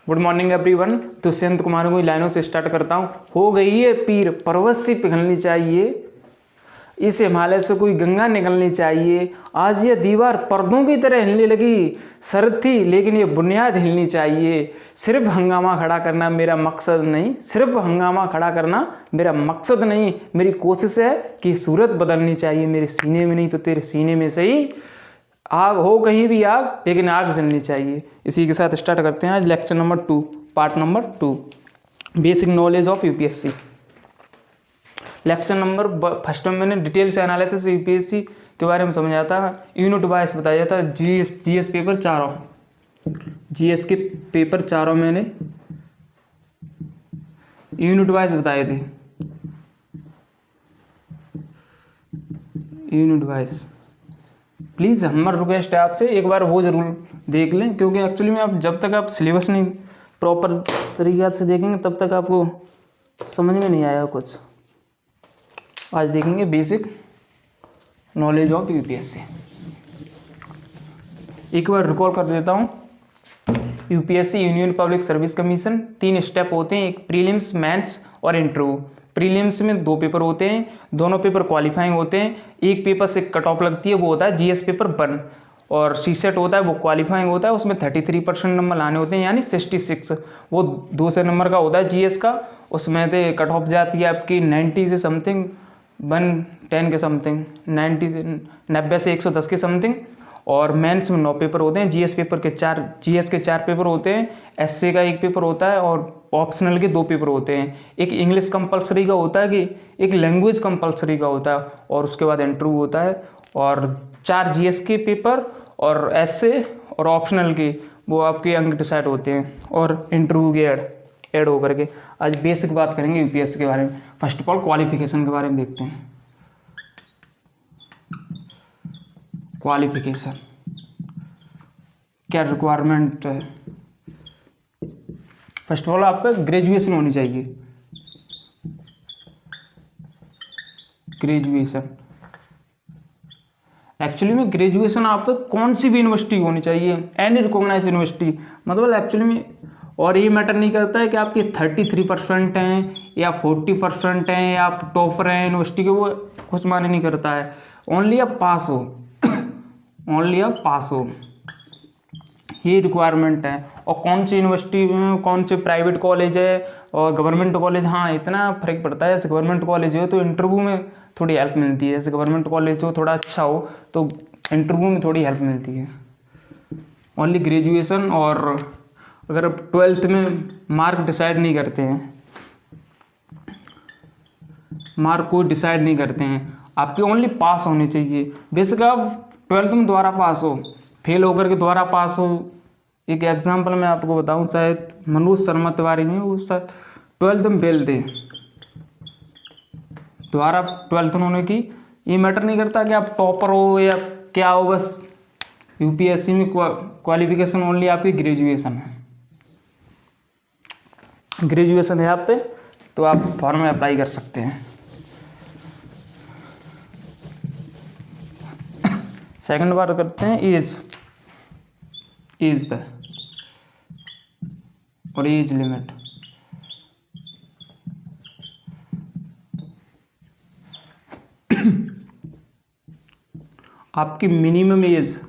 Good morning everyone. Dushyant Kumar को लाइनों से स्टार्ट करता हूँ। हो गई है पीर पर्वत से पिघलनी चाहिए, इस हिमालय से कोई गंगा निकलनी चाहिए। आज ये दीवार पर्दों की तरह हिलने लगी, शर्त थी लेकिन ये बुनियाद हिलनी चाहिए। सिर्फ हंगामा खड़ा करना मेरा मकसद नहीं, सिर्फ हंगामा खड़ा करना मेरा मकसद नहीं। मेरी कोशिश है कि सूरत बदलनी चाहिए, मेरे सीने में नहीं तो तेरे सीने में से ही आग हो, कहीं भी आग, लेकिन आग जलनी चाहिए। इसी के साथ स्टार्ट करते हैं आज lecture number 2, part number 2, basic knowledge of UPSC. Lecture number first में मैंने डिटेल्स एनालिसिस यूपीएससी के बारे में समझाया था, यूनिट वाइज बताया था। जीएस पेपर चारों, जीएस के पेपर चारों मैंने यूनिट वाइज बताए थे, यूनिट वाइज। प्लीज़ हमारा रिक्वेस्ट है आपसे एक बार वो ज़रूर देख लें, क्योंकि एक्चुअली में आप जब तक आप सिलेबस नहीं प्रॉपर तरीक़े से देखेंगे तब तक आपको समझ में नहीं आएगा कुछ। आज देखेंगे बेसिक नॉलेज ऑफ यूपीएससी। एक बार रिकॉल कर देता हूँ। UPSC union public service commission 3 step होते हैं, एक प्रीलिम्स, मेंस और इंटरव्यू। प्रीलिम्स में 2 पेपर होते हैं, दोनों पेपर क्वालिफाइंग होते हैं। एक पेपर से कट ऑफ लगती है, वो होता है जीएस पेपर 1, और सीसेट होता है वो क्वालिफाइंग होता है, उसमें 33% नंबर लाने होते हैं, यानी 66। वो 200 नंबर का होता है जीएस का, उसमें से कट ऑफ जाती है आपकी 90 से समथिंग, 110 के समथिंग, 90 से 110 के समथिंग। और मेंस में 9 पेपर होते हैं, जीएस पेपर के 4, जीएस के 4 पेपर होते हैं, एसए का 1 पेपर होता है और ऑप्शनल के 2 पेपर होते हैं। एक इंग्लिश कंपलसरी का होता है कि एक लैंग्वेज कंपलसरी का होता है, और उसके बाद इंटरव्यू होता है। और 4 जीएस के पेपर और एसए और ऑप्शनल के वो आपके अंक डिसाइड होते हैं, और इंटरव्यू के ऐड होकर के। आज बेसिक बात करेंगे यूपीएससी के बारे में। फर्स्ट ऑफ ऑल क्वालिफिकेशन के बारे में देखते हैं। क्वालिफिकेशन क्या रिक्वायरमेंट है? फर्स्ट ऑफ ऑल आपका ग्रेजुएशन होनी चाहिए, ग्रेजुएशन। एक्चुअली में ग्रेजुएशन आपको कौन सी भी यूनिवर्सिटी होनी चाहिए, एनी रिकॉग्नाइज्ड यूनिवर्सिटी, मतलब एक्चुअली में। और ये मैटर नहीं करता है कि आपके 33% हैं या 40% हैं या आप टॉपर हैं यूनिवर्सिटी के, वो कुछ माने नहीं करता है। ओनली आप पास हो, ओनली आप पास हो, ये रिक्वायरमेंट है। और कौन सी यूनिवर्सिटी में, कौन से प्राइवेट कॉलेज है और गवर्नमेंट कॉलेज, हाँ इतना फर्क पड़ता है। जैसे गवर्नमेंट कॉलेज हो तो इंटरव्यू में थोड़ी हेल्प मिलती है, जैसे गवर्नमेंट कॉलेज हो थोड़ा अच्छा हो तो इंटरव्यू में थोड़ी हेल्प मिलती है। Only graduation. और अगर आप 12th में मार्क डिसाइड नहीं करते हैं, मार्क को डिसाइड नहीं करते हैं, आपके ओनली पास होने चाहिए। बेसिक आप 12th में दोबारा पास हो, फेल होकर के दोबारा पास हो। एक एग्जांपल मैं आपको बताऊं, शायद मनोज शर्मा तिवारी ने वो शायद 12th में फेल थे, दोबारा 12th उन्होंने की। ये मैटर नहीं करता कि आप टॉपर हो या क्या हो, बस यूपीएससी में क्वालिफिकेशन ओनली आपकी ग्रेजुएशन है। ग्रेजुएशन है आप पे तो आप फॉर्म में अप्लाई कर सकते हैं। सेकंड बार करते हैं एज, एज पे और एज लिमिट। आपकी मिनिमम एज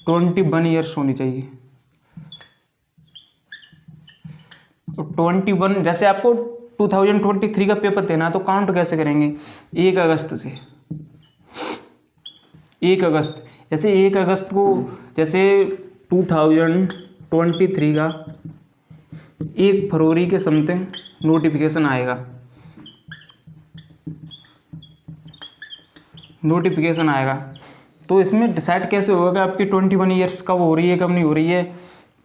21 ईयर्स होनी चाहिए। तो 21, जैसे आपको 2023 का पेपर देना तो काउंट कैसे करेंगे? 1 अगस्त से, 1 अगस्त, जैसे 1 अगस्त को, जैसे 2023 का 1 फरवरी के समथिंग नोटिफिकेशन आएगा, नोटिफिकेशन आएगा। तो इसमें डिसाइड कैसे होगा आपकी 21 ईयर्स कब हो रही है कब नहीं हो रही है?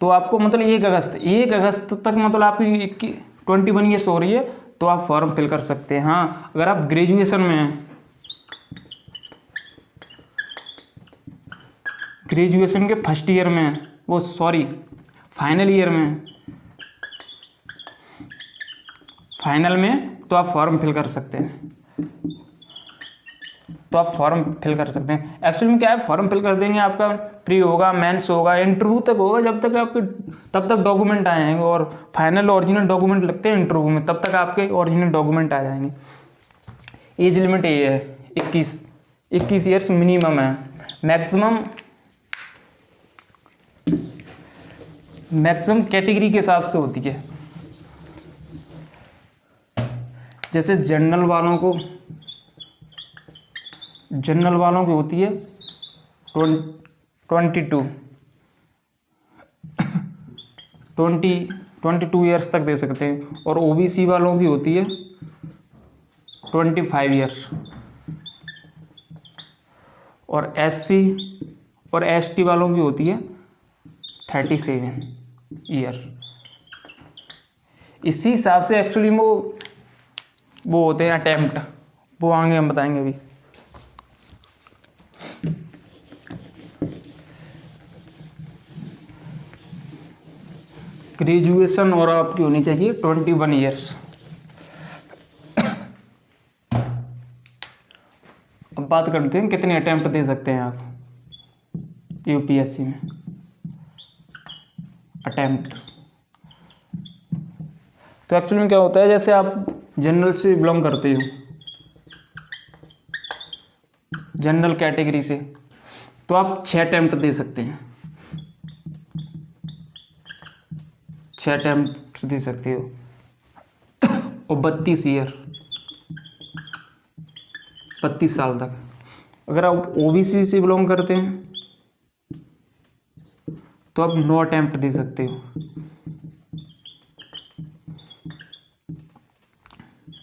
तो आपको मतलब 1 अगस्त तक मतलब आपकी 21 ईयर्स हो रही है तो आप फॉर्म फिल कर सकते हैं। हाँ, अगर आप ग्रेजुएशन में हैं, ग्रेजुएशन के फर्स्ट ईयर में, वो सॉरी फाइनल ईयर में, फाइनल में, तो आप फॉर्म फिल कर सकते हैं, तो आप फॉर्म फिल कर सकते हैं। एक्चुअली में क्या है, फॉर्म फिल कर देंगे, आपका प्री होगा, मेंस होगा, इंटरव्यू तक होगा, जब तक आपके तब तक डॉक्यूमेंट आ जाएंगे। और फाइनल ओरिजिनल डॉक्यूमेंट लगते हैं इंटरव्यू में, तब तक आपके ओरिजिनल डॉक्यूमेंट आ जाएंगे। एज लिमिट ये है 21 ईयर्स मिनिमम है। मैक्सिमम कैटेगरी के हिसाब से होती है। जैसे जनरल वालों की होती है 22 ईयर्स तक दे सकते हैं। और ओबीसी वालों की होती है 25 ईयर्स। और एससी और एसटी वालों की होती है 37 ईयर। इसी हिसाब से एक्चुअली वो होते हैं अटेम्प्ट, वो आगे हम बताएंगे अभी। ग्रेजुएशन और आपकी होनी चाहिए 21 ईयर्स। अब बात करते हैं कितने अटेम्प्ट दे सकते हैं आप यूपीएससी में। अटेम्प्ट तो एक्चुअली में क्या होता है, जैसे आप जनरल से बिलोंग करते हो, जनरल कैटेगरी से, तो आप 6 अटेम्प्ट दे सकते हैं। 6 अटेम्प्ट दे सकते हो। और 32 साल तक। अगर आप ओबीसी से बिलोंग करते हैं तो आप 9 अटेम्प्ट दे सकते हो।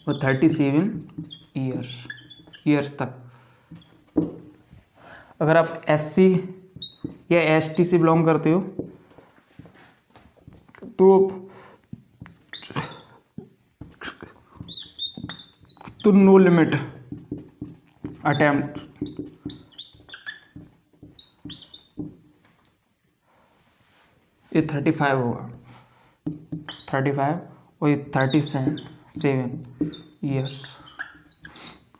और 37 ईयर्स तक। अगर आप एससी या एसटी से बिलोंग करते हो तो नो लिमिट अटेम्प्ट। ये 35 होगा, 35 और ये 37 ईयर्स।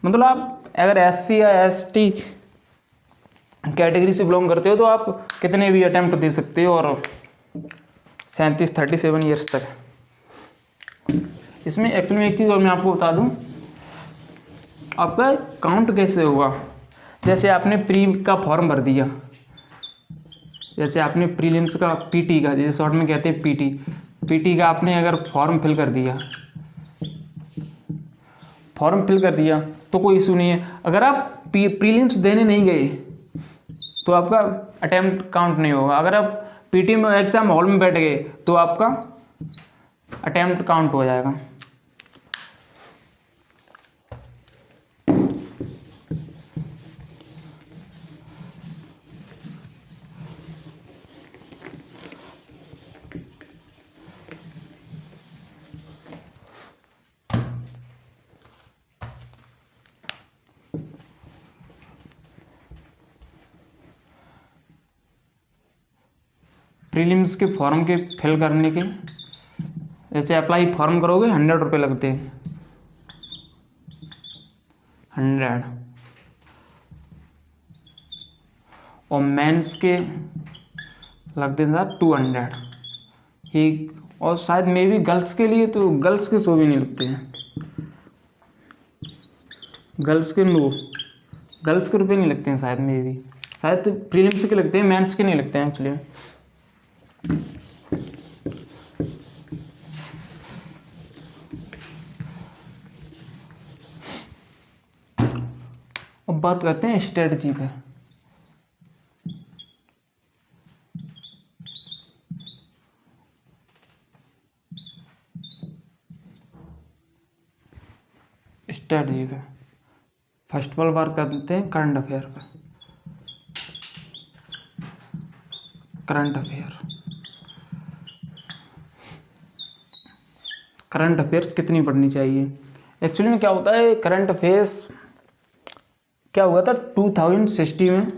मतलब आप अगर एससी या एसटी कैटेगरी से बिलोंग करते हो तो आप कितने भी अटेम्प्ट दे सकते हो। और 37 ईयर्स तक। इसमें एक्चुअली में एक चीज़ और मैं आपको बता दूं, आपका काउंट कैसे होगा। जैसे आपने प्री का फॉर्म भर दिया, जैसे आपने प्रीलिम्स का पीटी का, जैसे शॉर्ट में कहते हैं पीटी का आपने अगर फॉर्म फिल कर दिया, तो कोई इशू नहीं है। अगर आप प्रीलिम्स देने नहीं गए तो आपका अटेम्प्ट काउंट नहीं होगा। अगर आप पीटी में एग्जाम हॉल में बैठ गए तो आपका अटेम्प्ट काउंट हो जाएगा। प्रीलिम्स के फॉर्म के फिल करने के, जैसे अप्लाई फॉर्म करोगे 100 रुपये लगते हैं, 100। और मेंस के लगते हैं 200 एक। और शायद मे भी गर्ल्स के लिए तो गर्ल्स के 100 भी नहीं लगते हैं। गर्ल्स के रुपये नहीं लगते हैं शायद, मे भी शायद प्रीलिम्स के लगते हैं, मेंस के नहीं लगते हैं एक्चुअली। अब बात करते हैं स्ट्रेटजी पे। फर्स्ट ऑफ ऑल बात कर देते हैं करंट अफेयर पर। करंट अफेयर्स कितनी पढ़नी चाहिए। एक्चुअली में क्या होता है, करंट अफेयर्स क्या हुआ था 2060 में,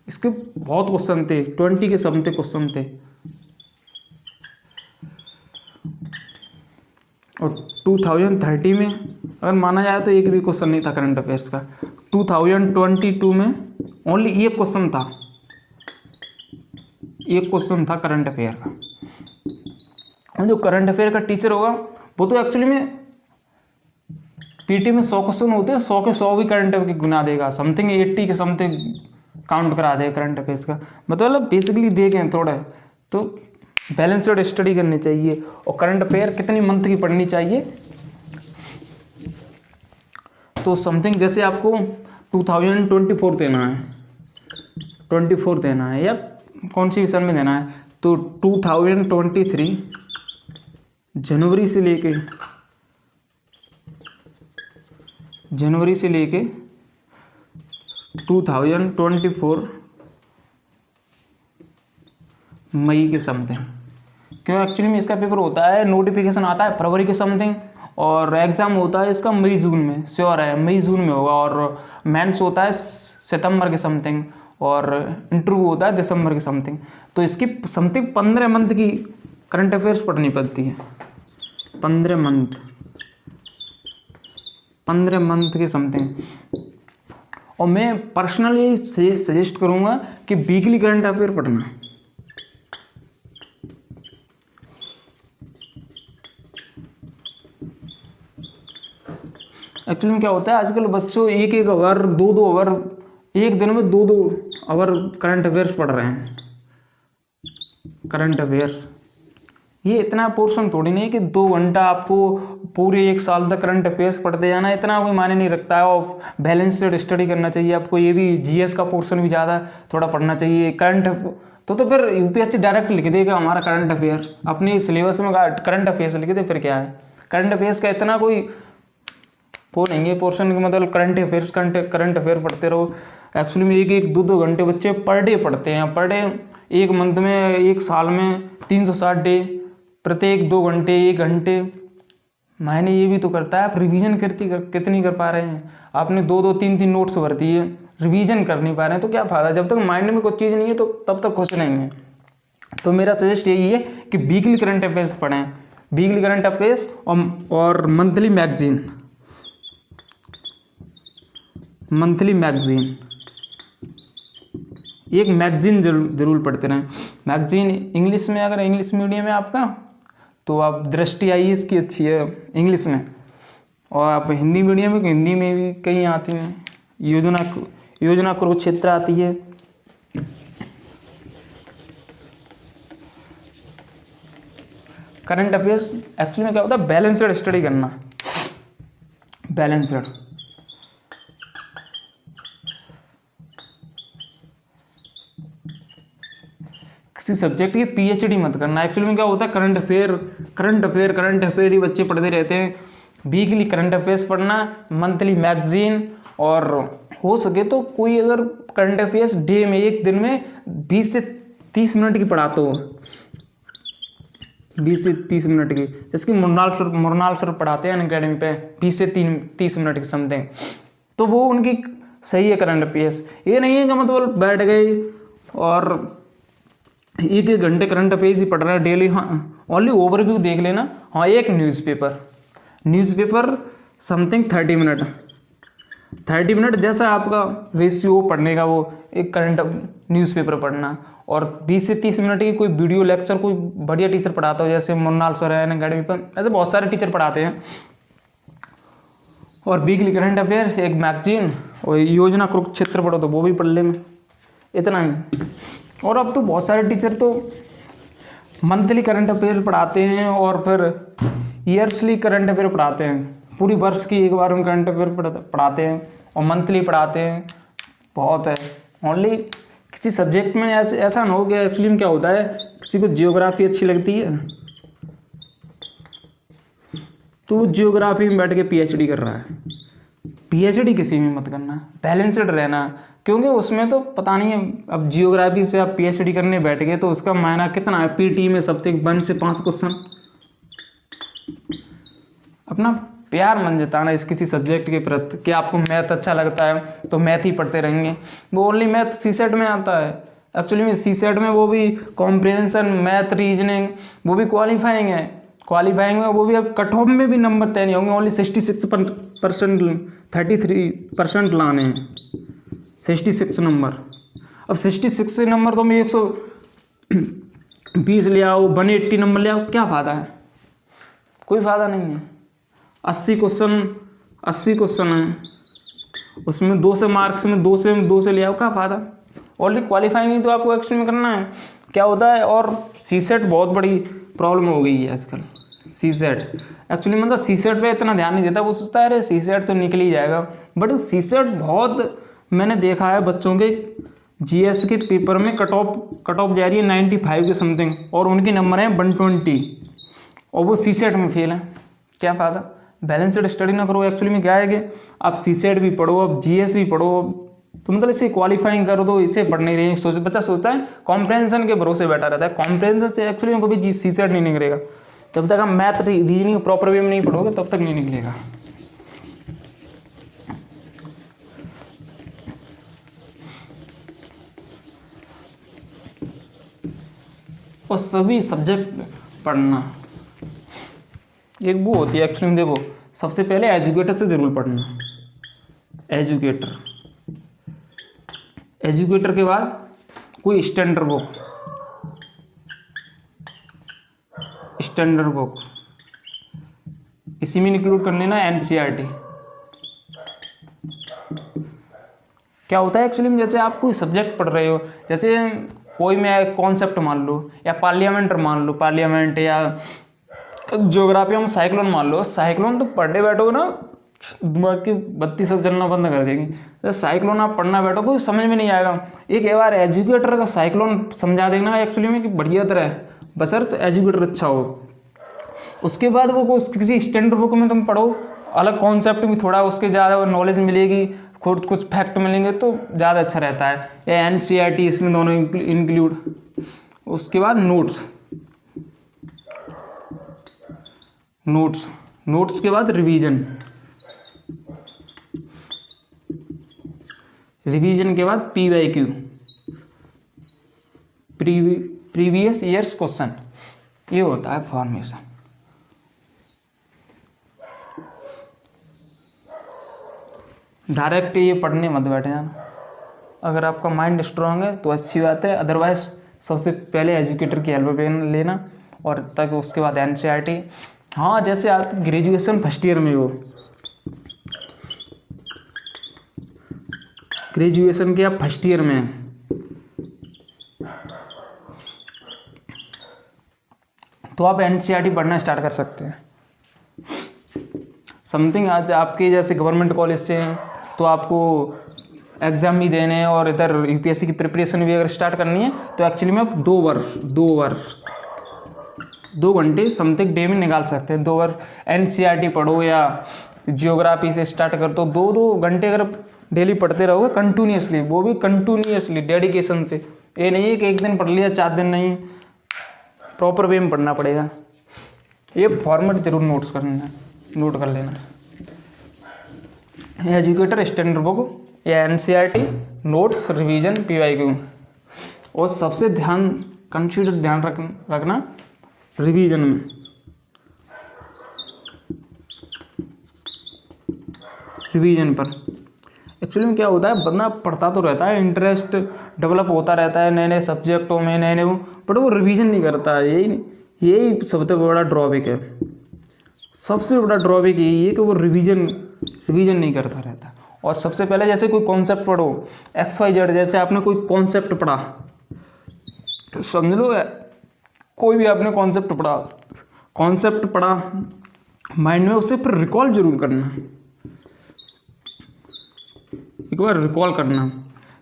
इसके बहुत क्वेश्चन थे, 20 के समथिंग क्वेश्चन थे। और 2030 में अगर माना जाए तो एक भी क्वेश्चन नहीं था करंट अफेयर्स का। 2022 में ओनली एक क्वेश्चन था एक क्वेश्चन था करंट अफेयर का, और जो करंट अफेयर का टीचर होगा वो तो एक्चुअली में पीटी में 100 क्वेश्चन होते हैं, 100 के 100 भी करंट अफेयर के गुना देगा, समथिंग 80 के समथिंग काउंट करा देगा करंट अफेयर्स का। मतलब बेसिकली देखें थोड़ा तो बैलेंस्ड स्टडी करनी चाहिए। और करंट अफेयर कितनी मंथ की पढ़नी चाहिए, तो समथिंग जैसे आपको 2024 देना है, 24 देना है या कौन सी सन में देना है, तो 2023 जनवरी से लेके जनवरी से लेके 2024 मई के समथिंग, क्यों एक्चुअली में इसका पेपर होता है, नोटिफिकेशन आता है फरवरी के समथिंग और एग्ज़ाम होता है इसका मई जून में, श्योर है मई जून में होगा, और मेंस होता है सितंबर के समथिंग और इंटरव्यू होता है दिसंबर के समथिंग। तो इसकी समथिंग 15 मंथ की करंट अफेयर्स पढ़नी पड़ती है, 15 मंथ के समथिंग। और मैं पर्सनली सजेस्ट करूँगा कि वीकली करंट अफेयर पढ़ना। एक्चुअली में क्या होता है आजकल बच्चों एक आवर 2 आवर एक दिन में 2 आवर करंट अफेयर्स पढ़ रहे हैं। करंट अफेयर्स ये इतना पोर्शन थोड़ी नहीं कि 2 घंटा आपको पूरे 1 साल तक करंट अफेयर्स पढ़ते जाना, इतना कोई मायने नहीं रखता है। और बैलेंस्ड स्टडी करना चाहिए आपको, ये भी जीएस का पोर्शन भी ज़्यादा थोड़ा पढ़ना चाहिए। करंट तो फिर यूपीएससी डायरेक्ट लिख देगा हमारा करंट अफेयर, अपने सिलेबस में करंट अफेयर्स लिख दे, फिर क्या है। करंट अफेयर्स का इतना कोई वो नहीं है पोर्शन, मतलब करंट अफेयर पढ़ते रहो। एक्चुअली में एक 2 घंटे बच्चे पर डे पढ़ते हैं, पर डे एक मंथ में 1 साल में 360 डे, प्रत्येक 2 घंटे 1 घंटे। मायने ये भी तो करता है आप रिवीजन कितनी कर पा रहे हैं। आपने 2 3 नोट्स भर दिए, रिवीजन कर नहीं पा रहे हैं तो क्या फ़ायदा। जब तक माइंड में कोई चीज़ नहीं है तो तब तक खुश नहीं है। तो मेरा सजेस्ट यही है कि वीकली करंट अफेयर्स पढ़ें, वीकली करंट अफेयर्स और मंथली मैगजीन एक मैगजीन जरूर पढ़ते रहें। मैगजीन इंग्लिश में, अगर इंग्लिश मीडियम है आपका तो आप दृष्टि आई इसकी अच्छी है इंग्लिश में, और आप हिंदी मीडियम में हिंदी में भी कई आती हैं, योजना कुरुक्षेत्र आती है। करंट अफेयर्स एक्चुअली में क्या होता है बैलेंस्ड स्टडी करना, बैलेंस्ड। किसी सब्जेक्ट की पीएचडी मत करना। एक्चुअली में क्या होता है करंट अफेयर ही बच्चे पढ़ते रहते हैं। वीकली करंट अफेयर्स पढ़ना, मंथली मैगजीन, और हो सके तो कोई अगर करंट अफेयर्स डे में एक दिन में 20 से 30 मिनट की पढ़ाते हो, 20 से 30 मिनट की, जैसे कि मुरनाल सर पढ़ाते हैं अनअकैडमी पे 20 से 30 मिनट की समथिंग, तो वो उनकी सही है करंट अफेयर्स। ये नहीं है कि मतलब बैठ गए और 1 घंटे करंट अफेयर्स ही पढ़ रहे हैं डेली। हाँ ओनली ओवरव्यू देख लेना। हाँ एक न्यूज़पेपर समथिंग 30 मिनट जैसा आपका रेशियो पढ़ने का, वो एक करंट न्यूज़पेपर पढ़ना। और 20 से 30 मिनट की कोई वीडियो लेक्चर कोई बढ़िया टीचर पढ़ाता हो, जैसे मुन्नाल सर है अनअकैडमी पर, ऐसे बहुत सारे टीचर पढ़ाते हैं। और वीकली करंट अफेयर, एक मैगजीन, और योजना कुरुक्षेत्र पढ़ो तो वो भी पढ़ ले में, इतना ही। और अब तो बहुत सारे टीचर तो मंथली करंट अफेयर पढ़ाते हैं और फिर ईयर्सली करंट अफेयर पढ़ाते हैं। पूरी वर्ष की एक बार में करंट अफेयर पढ़ाते हैं और मंथली पढ़ाते हैं। बहुत है। ओनली किसी सब्जेक्ट में ऐसा ना हो कि एक्चुअली में क्या होता है, किसी को जियोग्राफी अच्छी लगती है तो जियोग्राफी में बैठ के पीएचडी कर रहा है। पीएचडी किसी में मत करना, बैलेंस्ड रहना, क्योंकि उसमें तो पता नहीं है। अब जियोग्राफी से आप पीएचडी करने बैठ गए तो उसका मायना कितना है। पीटी में समथिंग 1 से 5 क्वेश्चन। अपना प्यार मन जताना इस किसी सब्जेक्ट के प्रति कि आपको मैथ अच्छा लगता है तो मैथ ही पढ़ते रहेंगे। वो ओनली मैथ सीसेट में आता है। एक्चुअली में सीसेट में वो भी कॉम्प्रिहेंशन, मैथ, रीजनिंग वो भी क्वालिफाइंग में, वो भी अब कट ऑफ में भी नंबर तय नहीं होंगे। ओनली 33% लाने हैं, 66 नंबर। अब 66 नंबर तो मैं 20 ले आओ, 180 नंबर ले आओ, क्या फ़ायदा है? कोई फ़ायदा नहीं है। 80 क्वेश्चन है, उसमें 2 से मार्क्स में 2 से ले आओ, क्या फ़ायदा? ऑलरेडी क्वालिफाइंग ही तो आपको एक्चुअली में करना है। क्या होता है, और सीसेट बहुत बड़ी प्रॉब्लम हो गई है आजकल। सीसेट एक्चुअली मतलब सीसेट पे इतना ध्यान नहीं देता, वो सोचता है अरे सीसेट तो निकल ही जाएगा, बट सीसेट बहुत, मैंने देखा है बच्चों के जीएस के पेपर में कट ऑफ जा रही है 95 के समथिंग, और उनके नंबर हैं 120, और वो सीसेट में फेल हैं। क्या फ़ायदा? बैलेंस्ड स्टडी ना करो। एक्चुअली में क्या है कि आप सीसेट भी पढ़ो, अब जीएस भी पढ़ो, तो मतलब इसे क्वालिफाइंग कर दो, इसे पढ़ नहीं रहे। बच्चा सोचता है कॉम्प्रेंशन के भरोसे बैठा रहता है। कॉम्प्रेंशन से एक्चुअली में कभी सीसेट नहीं निकलेगा। जब तक आप मैथ रीजनिंग प्रॉपर वे में नहीं पढ़ोगे तब तक नहीं निकलेगा। और सभी सब्जेक्ट पढ़ना, एक वो होती है एक्चुअली में, देखो सबसे पहले एजुकेटर से ज़रूर पढ़ना। एजुकेटर के बाद कोई स्टैंडर्ड बुक इसी में इंक्लूड कर लेना। एनसीईआरटी क्या होता है एक्चुअली में, जैसे आप कोई सब्जेक्ट पढ़ रहे हो, जैसे कोई मैं कॉन्सेप्ट मान लो, या पार्लियामेंट या ज्योग्राफी में साइक्लोन मान लो। साइक्लोन तो पढ़ने बैठोगे ना, दिमाग की बत्ती सब जलना बंद कर देगी। तो साइक्लोन आप पढ़ना बैठो, कोई समझ में नहीं आएगा। एक बार एजुकेटर का साइक्लोन समझा देना एक्चुअली में कि बढ़िया तरह, बशर्ते एजुकेटर अच्छा हो। उसके बाद वो किसी स्टैंडर्ड बुक में तुम पढ़ो, अलग कॉन्सेप्ट भी थोड़ा उसके ज़्यादा नॉलेज मिलेगी, खुद कुछ फैक्ट मिलेंगे तो ज़्यादा अच्छा रहता है। या एनसीईआरटी, इसमें दोनों इंक्लूड। उसके बाद नोट्स के बाद रिवीजन के बाद PYQ, प्रीवियस ईयर्स क्वेश्चन, ये होता है फॉर्मेशन। डायरेक्ट ये पढ़ने मत बैठ जाना। अगर आपका माइंड स्ट्रांग है तो अच्छी बात है, अदरवाइज सबसे पहले एजुकेटर की हेल्प लेना, और तक उसके बाद एनसीईआरटी। हाँ, जैसे आप ग्रेजुएशन फर्स्ट ईयर में हो, ग्रेजुएशन के आप फर्स्ट ईयर में हैं, तो आप एनसीईआरटी पढ़ना स्टार्ट कर सकते हैं। समथिंग आज आपके जैसे गवर्नमेंट कॉलेज से हैं तो आपको एग्ज़ाम भी देने हैं, और इधर यूपीएससी की प्रिपरेशन भी अगर स्टार्ट करनी है तो एक्चुअली में आप 2 घंटे समथिंग डे में निकाल सकते हैं। 2 वर्ष एनसीईआरटी पढ़ो या जियोग्राफी से स्टार्ट कर दो। 2 घंटे अगर डेली पढ़ते रहोगे कंटिन्यूसली, वो भी कंटिन्यूसली डेडिकेशन से, ये नहीं है कि एक दिन पढ़ लिया 4 दिन नहीं, प्रॉपर वे में पढ़ना पड़ेगा। ये फॉर्मेट जरूर नोट कर लेना। एजुकेटर, स्टैंडर्ड बुक या एनसीईआरटी, नोट्स, रिवीजन, PYQ। और सबसे ध्यान रखना रिवीजन में। रिवीजन पर एक्चुअली में क्या होता है, बंदा पढ़ता तो रहता है, इंटरेस्ट डेवलप होता रहता है नए नए सब्जेक्टों में, नए बट वो रिवीजन नहीं करता है। यही सबसे बड़ा ड्रॉबैक है। सबसे बड़ा ड्रॉबैक यही है कि वो रिवीजन नहीं करता रहता। और सबसे पहले जैसे कोई कॉन्सेप्ट पढ़ो, XYZ, जैसे आपने कोई कॉन्सेप्ट पढ़ा, समझ लो कोई भी आपने कॉन्सेप्ट पढ़ा माइंड में, उसे फिर रिकॉल जरूर करना, एक बार रिकॉल करना।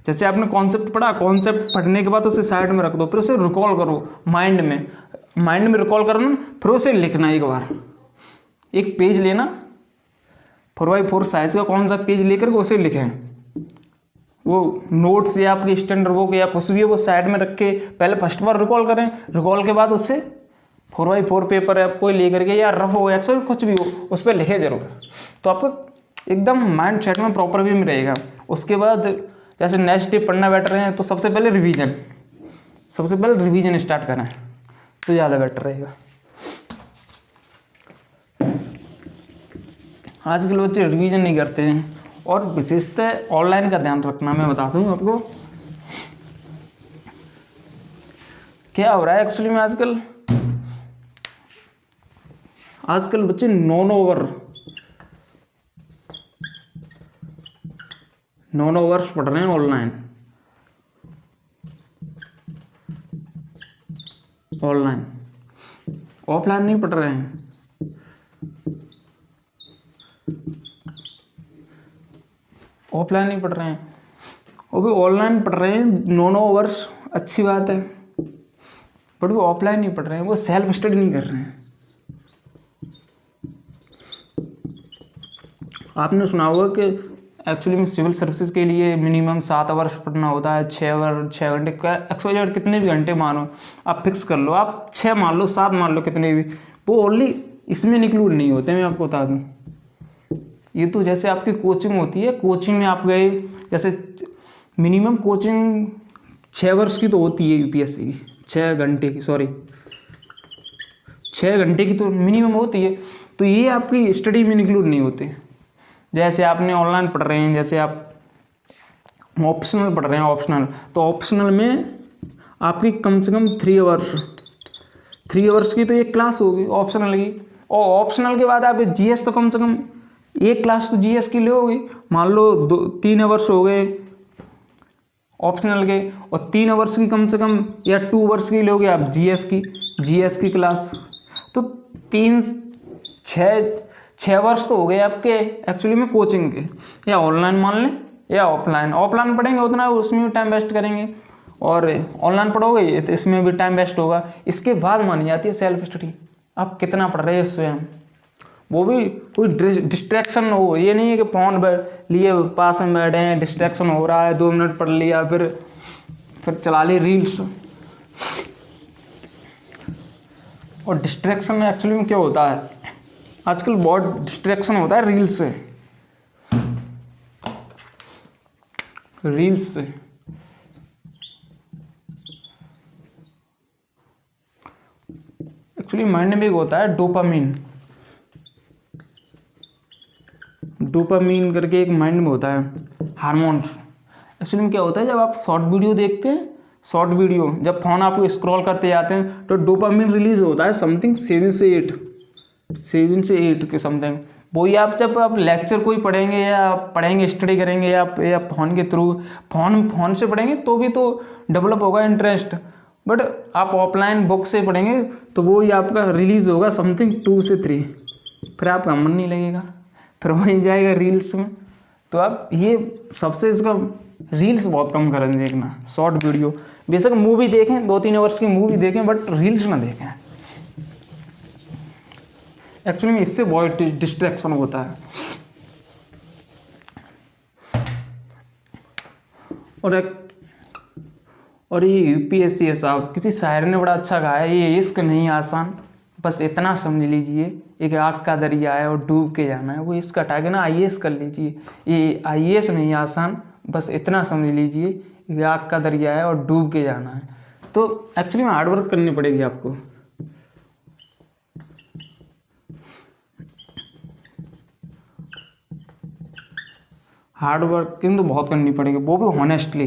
जैसे आपने कॉन्सेप्ट पढ़ा, कॉन्सेप्ट पढ़ने के बाद उसे साइड में रख दो, फिर उसे रिकॉल करो माइंड में रिकॉल करना, फिर उसे लिखना। एक पेज लेना, 4x4 साइज का कौन सा पेज लेकर के उसे लिखें। वो नोट्स या आपकी स्टैंडर्ड बुक या कुछ भी है वो साइड में रख के पहले फर्स्ट बार रिकॉल करें, रिकॉल के बाद उससे 4x4 पेपर है कोई लेकर के, या रफ हो या कुछ भी हो, उस पर लिखे जरूर, तो आपको एकदम माइंड सेट में प्रॉपर वे में रहेगा। उसके बाद जैसे नेक्स्ट डे पढ़ना बैठ रहे हैं तो सबसे पहले रिवीजन स्टार्ट करें तो ज़्यादा बेटर रहेगा। आजकल बच्चे रिवीजन नहीं करते हैं, और विशेषतः ऑनलाइन का ध्यान रखना। मैं बता दूं आपको, क्या हो रहा है एक्चुअली में आजकल बच्चे 9 आवर्स पढ़ रहे हैं ऑनलाइन। ऑफलाइन नहीं पढ़ रहे हैं। ऑफलाइन नहीं पढ़ रहे हैं, वो भी ऑनलाइन पढ़ रहे हैं 9 आवर्स, अच्छी बात है, बट वो ऑफलाइन नहीं पढ़ रहे हैं, वो सेल्फ स्टडी नहीं कर रहे हैं। आपने सुना होगा कि एक्चुअली में सिविल सर्विसेज के लिए मिनिमम 7 आवर्स पढ़ना होता है, 6 घंटे का एक्चुअली कितने भी घंटे मानो आप फिक्स कर लो, आप 6 मान लो, 7 मान लो, कितने भी, वो ओनली इसमें इंक्लूड नहीं होते। मैं आपको बता दूं, ये तो जैसे आपकी कोचिंग होती है, कोचिंग में आप गए, जैसे मिनिमम कोचिंग 6 वर्ष की तो होती है यूपीएससी की, 6 घंटे की, सॉरी 6 घंटे की तो मिनिमम होती है, तो ये आपकी स्टडी में इंक्लूड नहीं होते। जैसे आपने ऑनलाइन पढ़ रहे हैं, जैसे आप ऑप्शनल पढ़ रहे हैं, ऑप्शनल, तो ऑप्शनल में आपकी कम से कम 3 आवर्स की तो एक क्लास होगी ऑप्शनल की, और ऑप्शनल के बाद आप जीएस तो कम से कम एक क्लास तो जीएस की लोगे, मान लो 3 आवर्स हो गए ऑप्शनल के, और 3 आवर्स की कम से कम या 2 आवर्स की लोगे आप जीएस की क्लास, तो 6 आवर्स तो हो गए आपके एक्चुअली में कोचिंग के, या ऑनलाइन मान लें या ऑफलाइन पढ़ेंगे उतना उसमें भी टाइम वेस्ट करेंगे, और ऑनलाइन पढ़ोगे तो इसमें भी टाइम वेस्ट होगा। इसके बाद मानी जाती है सेल्फ स्टडी, आप कितना पढ़ रहे हैं स्वयं, वो भी कोई डिस्ट्रैक्शन हो, ये नहीं है कि फ़ोन लिए पास में बैठे हैं, डिस्ट्रैक्शन हो रहा है, 2 मिनट पढ़ लिया फिर चला ली रील्स। और डिस्ट्रैक्शन में एक्चुअली में क्या होता है, आजकल बहुत डिस्ट्रैक्शन होता है रील्स से। एक्चुअली माइंड में एक होता है डोपामीन करके एक माइंड में होता है हार्मोन्स। एक्चुअली में क्या होता है, जब आप शॉर्ट वीडियो देखते हैं, जब फोन आपको स्क्रॉल करते जाते हैं तो डोपामीन रिलीज होता है समथिंग 7 से 8 के समथिंग। वही आप जब आप लेक्चर कोई पढ़ेंगे स्टडी करेंगे या फ़ोन के थ्रू फ़ोन से पढ़ेंगे तो भी तो डेवलप होगा इंटरेस्ट, बट आप ऑफलाइन बुक से पढ़ेंगे तो वो ही आपका रिलीज होगा समथिंग 2 से 3, फिर आपका मन नहीं लगेगा, फिर वहीं जाएगा रील्स में। तो आप ये सबसे इसका रील्स बहुत कम करें देखना, शॉर्ट वीडियो, बेशक मूवी देखें 2-3 आवर्स की मूवी देखें, बट रील्स ना देखें। एक्चुअली में इससे बहुत डिस्ट्रैक्शन होता है। और ये यूपीएससी है साहब, किसी शायर ने बड़ा अच्छा कहा है, ये इश्क नहीं आसान, बस इतना समझ लीजिए एक आग का दरिया है और डूब के जाना है। वो इश्क हटा के ना आईएएस कर लीजिए, ये आईएएस नहीं आसान, बस इतना समझ लीजिए एक आग का दरिया है और डूब के जाना है। तो एक्चुअली में हार्डवर्क करनी पड़ेगी आपको। हार्ड वर्किंग तो बहुत करनी पड़ेगी, वो भी हॉनेस्टली।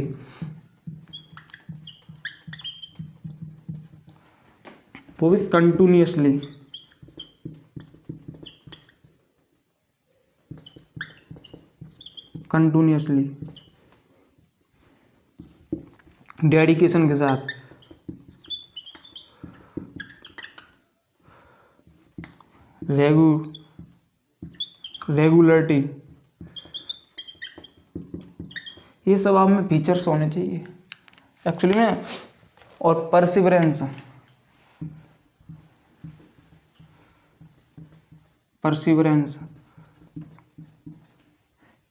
वो भी कंटिन्यूअसली। डेडिकेशन के साथ। रेगुलरिटी, ये सब आप में फीचर्स होने चाहिए एक्चुअली में। और perseverance,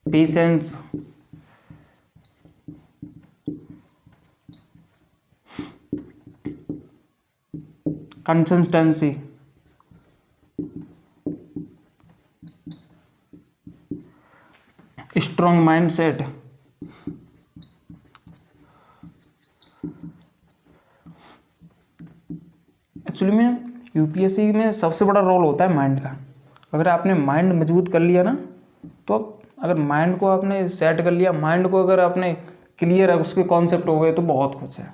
patience, consistency, strong mindset, actually में यूपीएससी में सबसे बड़ा रोल होता है माइंड का। अगर आपने माइंड मजबूत कर लिया ना, तो अगर माइंड को आपने सेट कर लिया, माइंड को अगर आपने क्लियर है, उसके कॉन्सेप्ट हो गए तो बहुत कुछ है।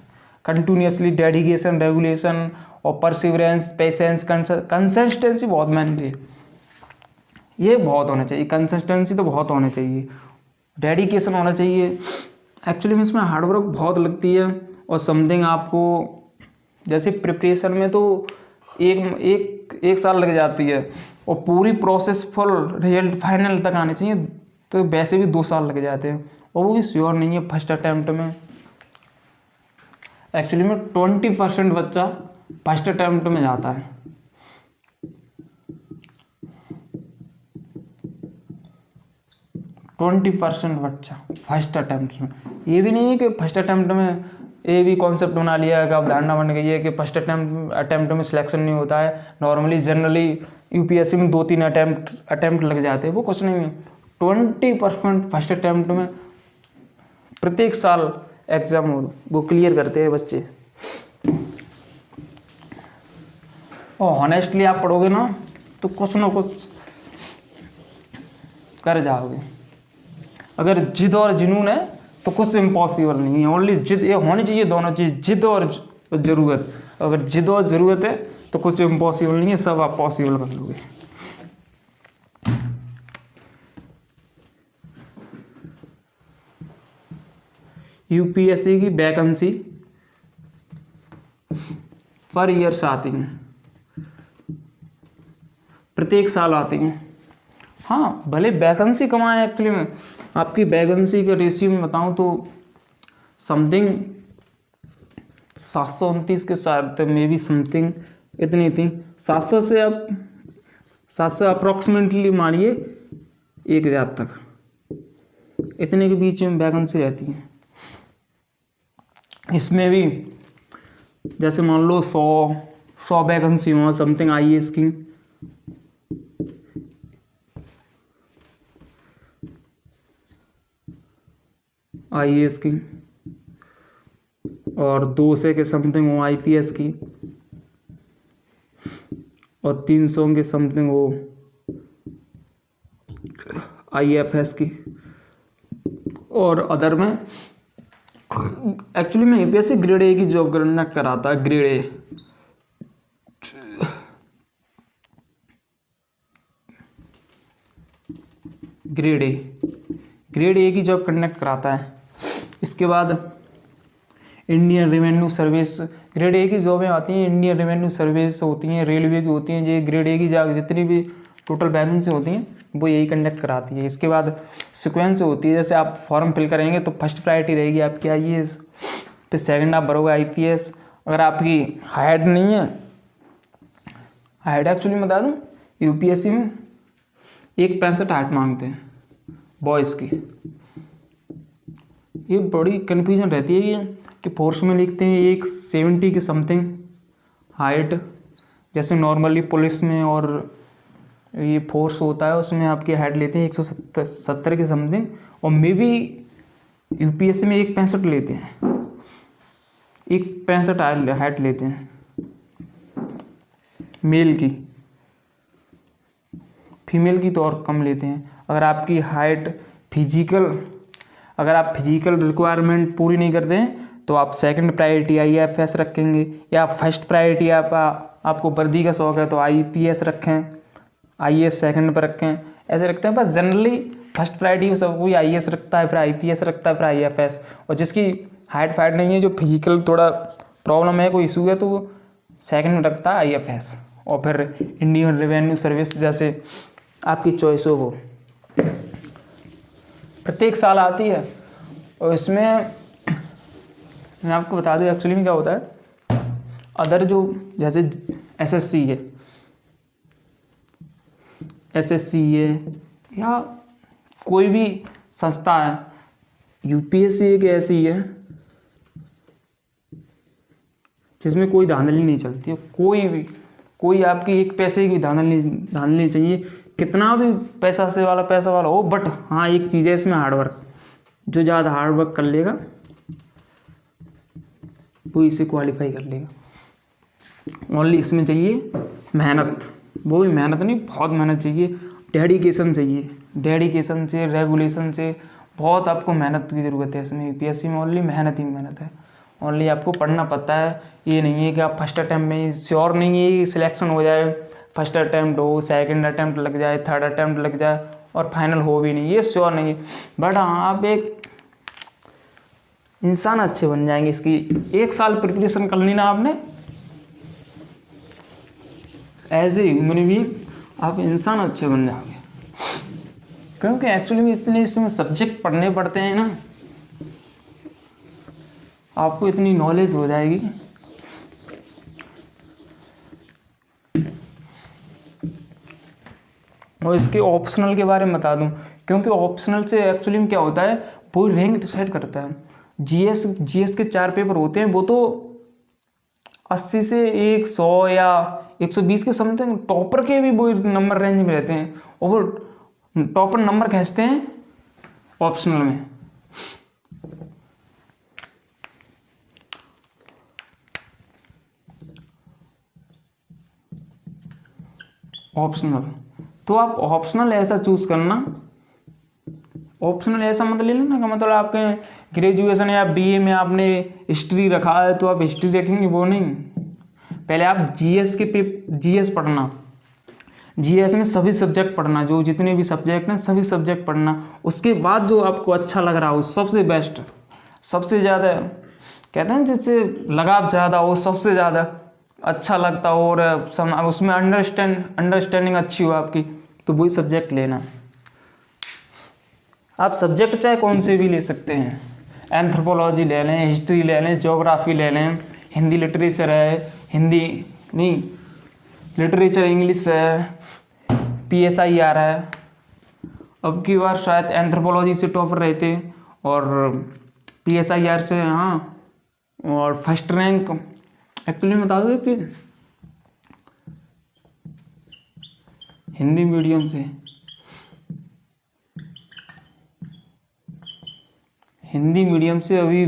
कंटिन्यूसली डेडिकेशन, रेगुलेशन और परसिवरेंस, पेशेंस, कंसिस्टेंसी बहुत मैंने ये बहुत होना चाहिए। कंसिस्टेंसी तो बहुत होना चाहिए, डेडिकेशन होना चाहिए। एक्चुअली में इसमें हार्डवर्क बहुत लगती है और समथिंग आपको जैसे प्रिपरेशन में तो एक साल लग जाती है और पूरी प्रोसेस फुल रिजल्ट फाइनल तक आने चाहिए तो वैसे भी 2 साल लग जाते हैं और वो भी श्योर नहीं है फर्स्ट अटैम्प्ट में। एक्चुअली में 20% बच्चा फर्स्ट अटैम्प्ट में जाता है। ट्वेंटी % बच्चा फर्स्ट अटैम्प्ट में। ये भी नहीं है कि फर्स्ट अटैम्प्ट में ये भी कॉन्सेप्ट बना लिया है कि अवधारणा बन गई है कि फर्स्ट अटैम्प्ट में सिलेक्शन नहीं होता है। नॉर्मली जनरली यूपीएससी में 2-3 अटैम्प्ट लग जाते हैं, वो कुछ नहीं है। 20% फर्स्ट अटैम्प्ट में प्रत्येक साल एग्जाम वो क्लियर करते हैं बच्चे। और ऑनेस्टली आप पढ़ोगे ना तो कुछ ना कुछ कर जाओगे। अगर जिद और जुनून है तो कुछ इम्पॉसिबल नहीं है। ओनली जिद, ये होनी चाहिए दोनों चीज़, जिद और ज़रूरत। अगर जिद और ज़रूरत है तो कुछ इम्पॉसिबल नहीं है, सब आप पॉसिबल कर लोगे। यूपीएससी की वैकेंसी पर ईयर्स आती हैं, प्रत्येक साल आती हैं। हाँ, भले वैकेंसी कम आए, एक्चुअली में आपकी वैकेंसी के रेशियो में बताऊं तो समथिंग 729 के साथ मे बी समथिंग इतनी थी। 700 से अब 700 अप्रॉक्सीमेटली मानिए 1000 तक, इतने के बीच में वैकेंसी रहती है। इसमें भी जैसे मान लो 100 वैकेंसी हो समथिंग आईएएस की, और 200 के समथिंग हो आईपीएस की, और 300 के समथिंग हो आईएफएस की, और अदर में एक्चुअली में यूपीएससी ग्रेड ए की जॉब कंडक्ट कराता है। ग्रेड ए की जॉब कंडक्ट कराता है। इसके बाद Indian revenue service, grade A की जॉबें आती हैं। इंडियन रेवेन्यू सर्विस होती हैं, रेलवे की होती हैं। ये ग्रेड ए की जॉब जितनी भी टोटल वैकेंसी होती हैं वो यही कंडक्ट कराती है। इसके बाद सिक्वेंस होती है, जैसे आप फॉर्म फिल करेंगे तो फर्स्ट प्रायोरिटी रहेगी आपकी आईएएस, फिर सेकंड आप भरोगे आईपीएस। अगर आपकी हाइट नहीं है, हाइट एक्चुअली बता दूँ यूपीएससी में 1.65 हाइट मांगते हैं बॉयज़ की। ये बड़ी कन्फ्यूजन रहती है कि फोर्स में लिखते हैं 170 के समथिंग हाइट, जैसे नॉर्मली पुलिस में और ये फोर्स होता है उसमें आपकी हाइट लेते हैं 170 के समथिंग, और मे बी यूपीएससी में 1.65 लेते हैं, 1.65 हाइट लेते हैं मेल की। फीमेल की तो और कम लेते हैं। अगर आपकी हाइट अगर आप फिजिकल रिक्वायरमेंट पूरी नहीं करते हैं तो आप सेकंड प्रायोरिटी आईएफएस रखेंगे, या फर्स्ट प्रायोरिटी आपको वर्दी का शौक है तो आईपीएस रखें, आईएएस सेकंड पर रखें, ऐसे रखते हैं। बस जनरली फर्स्ट प्रायोरिटी सब कोई आईएएस रखता है, फिर आईपीएस रखता है, फिर आईएफएस। और जिसकी हाइट फाइट नहीं है, जो फिजिकल थोड़ा प्रॉब्लम है, कोई इशू है, तो वो सेकंड में रखता है आईएफएस। और फिर इंडियन रेवेन्यू सर्विस जैसे आपकी चॉइस हो वो प्रत्येक साल आती है। और इसमें मैं आपको बता दूं एक्चुअली में क्या होता है, अदर जो जैसे एसएससी है या कोई भी संस्था है, यूपीएससी एक ऐसी है जिसमें कोई धांधली नहीं चलती है। कोई आपकी एक पैसे की धांधली नहीं चाहिए, कितना भी पैसा वाला हो। बट हाँ, एक चीज़ है इसमें हार्डवर्क, जो ज़्यादा हार्डवर्क कर लेगा वो इसे क्वालिफाई कर लेगा। ओनली इसमें चाहिए मेहनत, वो भी मेहनत नहीं, बहुत मेहनत चाहिए, डेडिकेशन चाहिए। डेडिकेशन से, रेगुलेशन से बहुत आपको मेहनत की ज़रूरत है इसमें। यूपीएससी में ओनली मेहनत ही मेहनत है। ओनली आपको पढ़ना पड़ता है। ये नहीं है कि आप फर्स्ट अटैम्प्ट में श्योर नहीं है सिलेक्शन हो जाए, फर्स्ट अटैम्प्ट हो, सेकंड अटैम्प्ट लग जाए, थर्ड अटैम्प्ट लग जाए और फाइनल हो भी नहीं, ये श्योर नहीं है। बट हाँ, आप एक इंसान अच्छे बन जाएंगे। इसकी 1 साल प्रिपरेशन कर ली ना आपने, एज ए ह्यूमन बीइंग आप इंसान अच्छे बन जाओगे। क्योंकि एक्चुअली में इतने इसमें सब्जेक्ट पढ़ने पड़ते हैं ना, आपको इतनी नॉलेज हो जाएगी। और इसके ऑप्शनल के बारे में बता दूं, क्योंकि ऑप्शनल से एक्चुअली में क्या होता है, वो रैंक डिसाइड करता है। जीएस के 4 पेपर होते हैं, वो तो 80 से 100 या 120 के समथिंग टॉपर के भी वो नंबर रेंज में रहते हैं, और वो टॉपर नंबर खींचते हैं ऑप्शनल में। ऑप्शनल तो आप ऑप्शनल ऐसा चूज करना, ऑप्शनल ऐसा मतलब ले लेना का मतलब आपके ग्रेजुएशन या बीए में आपने हिस्ट्री रखा है तो आप हिस्ट्री रखेंगे, वो नहीं। पहले आप जीएस पढ़ना, जीएस में सभी सब्जेक्ट पढ़ना, जो जितने भी सब्जेक्ट हैं सभी सब्जेक्ट पढ़ना। उसके बाद जो आपको अच्छा लग रहा हो, सबसे बेस्ट, सबसे ज़्यादा कहते हैं जिससे लगाव ज़्यादा हो, सबसे ज़्यादा अच्छा लगता हो और उसमें अंडरस्टैंडिंग अच्छी हो आपकी, तो वही सब्जेक्ट लेना। आप सब्जेक्ट चाहे कौन से भी ले सकते हैं, एंथ्रोपोलॉजी ले लें, हिस्ट्री ले लें, ज्योग्राफी ले लें, हिंदी लिटरेचर है, हिंदी नहीं लिटरेचर इंग्लिश है, PSI आ रहा है। अब की बार शायद एंथ्रोपोलॉजी से टॉपर रहते और PSIR से, हाँ, और फर्स्ट रैंक। एक्चुअली बता दो एक चीज़, हिंदी मीडियम से अभी